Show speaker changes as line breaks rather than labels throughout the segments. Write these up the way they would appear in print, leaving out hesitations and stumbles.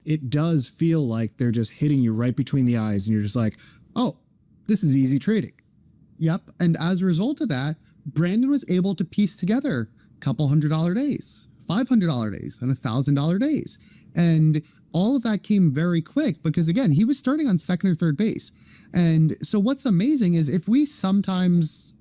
it does feel like they're just hitting you right between the eyes. And you're just like, oh, this is easy trading. Yep. And as a result of that, Brandon was able to piece together a couple $100 days, $500 days, and $1,000 days. And all of that came very quick because, again, he was starting on second or third base. And so what's amazing is if we sometimes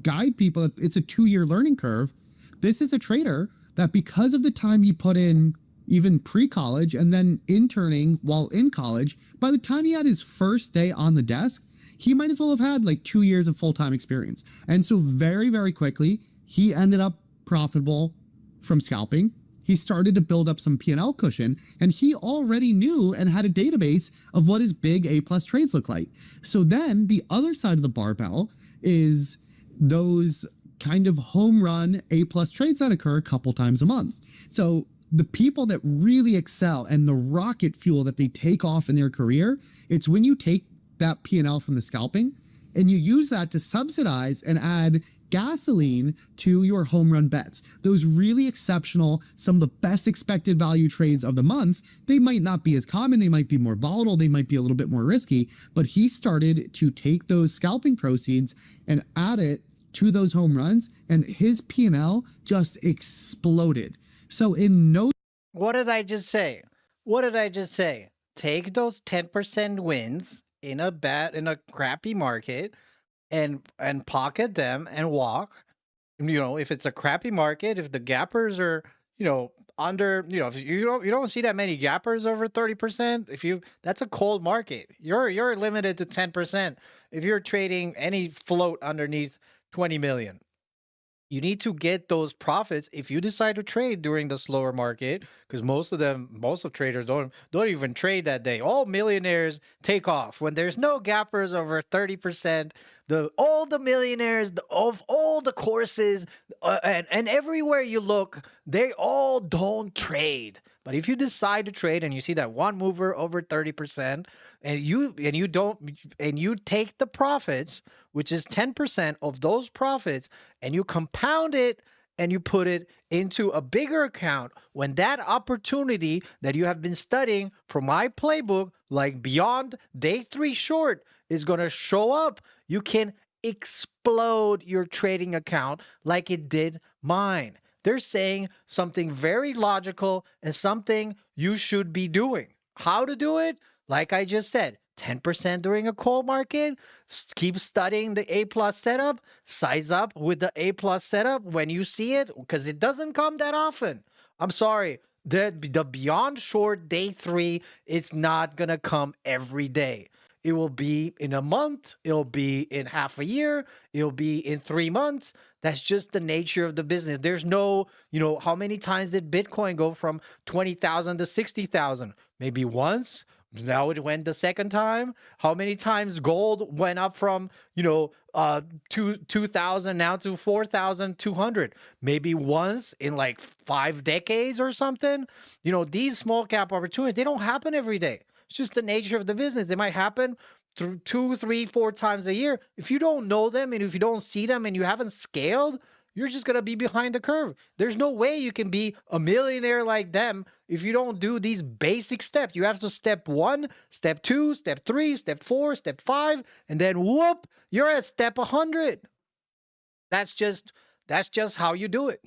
guide people, it's a 2-year learning curve. This is a trader that, because of the time he put in even pre-college and then interning while in college, by the time he had his first day on the desk, he might as well have had like 2 years of full-time experience. And so very, very quickly, he ended up profitable from scalping. He started to build up some P&L cushion, and he already knew and had a database of what his big A+ trades look like. So then the other side of the barbell is those kind of home run A+ trades that occur a couple times a month. So the people that really excel and the rocket fuel that they take off in their career, it's when you take that P&L from the scalping and you use that to subsidize and add gasoline to your home run bets. Those really exceptional, some of the best expected value trades of the month, they might not be as common, they might be more volatile, they might be a little bit more risky, but he started to take those scalping proceeds and add it to those home runs, and his P&L just exploded. So in no...
What did I just say? What did I just say? Take those 10% wins in a crappy market and pocket them and walk. You know, if it's a crappy market, if the gappers are, you know, under, you know, if you don't see that many gappers over 30%, that's a cold market. You're limited to 10% if you're trading any float underneath 20 million. You need to get those profits if you decide to trade during the slower market, because most of traders don't even trade that day. All millionaires take off when there's no gappers over 30%. All the millionaires of all the courses and everywhere you look, they all don't trade. But if you decide to trade and you see that one mover over 30%, and you take the profits, which is 10% of those profits, and you compound it and you put it into a bigger account, when that opportunity that you have been studying from my playbook, like beyond day 3 short, is going to show up, you can explode your trading account like it did mine. They're saying something very logical and something you should be doing. How to do it? Like I just said, 10% during a cold market, keep studying the A+ setup, size up with the A+ setup when you see it, because it doesn't come that often. I'm sorry, the beyond short day 3, it's not going to come every day. It will be in a month, it'll be in half a year, it'll be in 3 months. That's just the nature of the business. There's no, how many times did Bitcoin go from 20,000 to 60,000? Maybe once. Now it went the second time. How many times gold went up from, 2,000 now to 4,200? Maybe once in like 5 decades or something. These small cap opportunities, they don't happen every day. It's just the nature of the business. They might happen through 2, 3, 4 times a year. If you don't know them and if you don't see them and you haven't scaled, you're just going to be behind the curve. There's no way you can be a millionaire like them if you don't do these basic steps. You have to step 1, step 2, step 3, step 4, step 5, and then whoop, you're at step 100. That's just how you do it.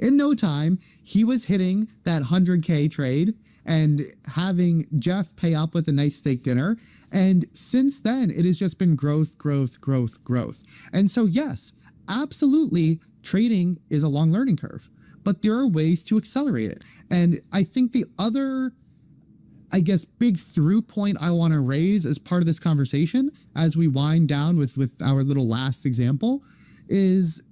In no time, he was hitting that 100K trade and having Jeff pay up with a nice steak dinner. And since then, it has just been growth, growth, growth, growth. And so, yes, absolutely, trading is a long learning curve, but there are ways to accelerate it. And I think the other, big through point I want to raise as part of this conversation, as we wind down with our little last example, is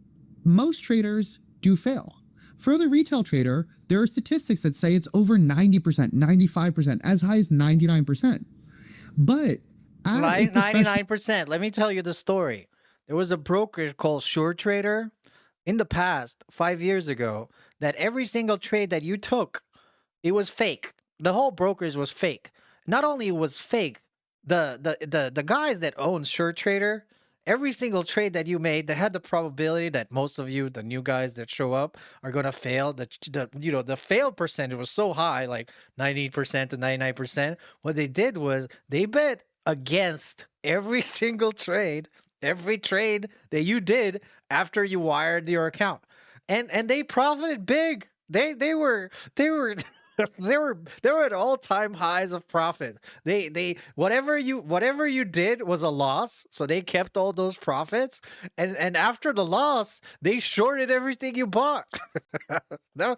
most traders do fail. For the retail trader, there are statistics that say it's over 90%, 95%, as high as 99%. But
99%. Let me tell you the story. There was a brokerage called Sure Trader in the past, 5 years ago, that every single trade that you took, it was fake. The whole brokerage was fake. Not only was fake, the guys that own Sure Trader every single trade that you made that had the probability that most of you, the new guys that show up, are gonna fail. The fail percentage was so high, like 90% to 99%. What they did was they bet against every trade that you did after you wired your account, and they profited big. They were they were at all-time highs of profit. They whatever you did was a loss, so they kept all those profits, and after the loss, they shorted everything you bought. And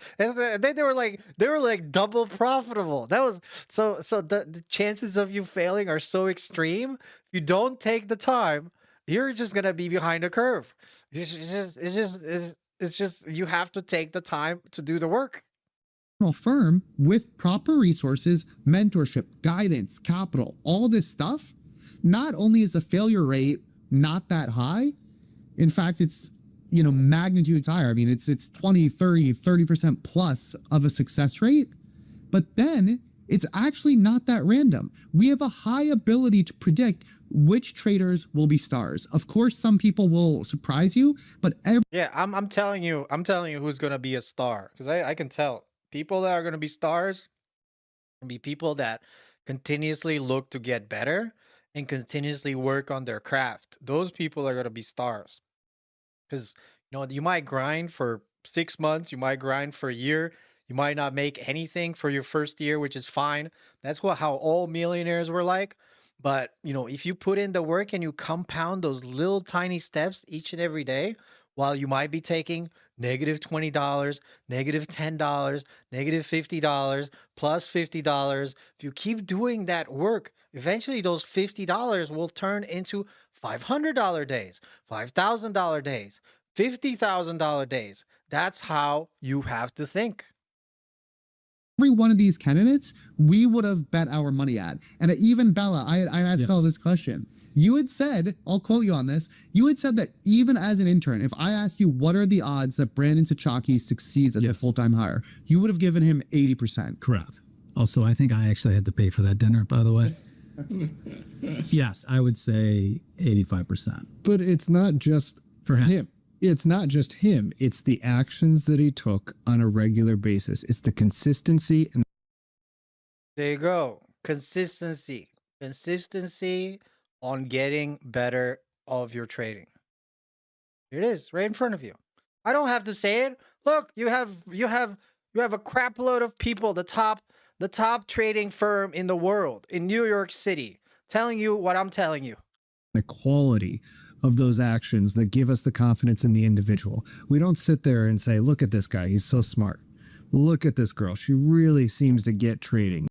then they were like double profitable. That was so the chances of you failing are so extreme. If you don't take the time, you're just gonna be behind a curve. It's just you have to take the time to do the work.
Firm with proper resources, mentorship, guidance, capital, all this stuff, not only is the failure rate not that high, in fact, it's, magnitudes higher. I mean, it's 20, 30% plus of a success rate, but then it's actually not that random. We have a high ability to predict which traders will be stars. Of course, some people will surprise you, but
Yeah, I'm telling you who's gonna be a star because I can tell people that are gonna be stars and be people that continuously look to get better and continuously work on their craft. Those people are gonna be stars. Because you might grind for 6 months, you might grind for a year, you might not make anything for your first year, which is fine. That's how all millionaires were like. But if you put in the work and you compound those little tiny steps each and every day, while you might be taking -$20, -$10, -$50, plus $50, if you keep doing that work, eventually those $50 will turn into $500 days, $5,000 days, $50,000 days. That's how you have to think.
every one of these candidates, we would have bet our money at. And even Bella, I asked Bella this question. You had said, I'll quote you on this, you had said that even as an intern, if I asked you what are the odds that Brandon Sachaki succeeds as a full-time hire, you would have given him 80%.
Correct. Also, I think I actually had to pay for that dinner, by the way. Yes, I would say 85%.
But it's not just
For him.
It's not just him. It's the actions that he took on a regular basis. It's the consistency and
There you go. Consistency. Consistency on getting better of your trading. Here it is, right in front of you. I don't have to say it. Look, you have a crap load of people, the top trading firm in the world in New York City, telling you what I'm telling you.
the quality of those actions that give us the confidence in the individual. We don't sit there and say, look at this guy, he's so smart. Look at this girl, she really seems to get trading.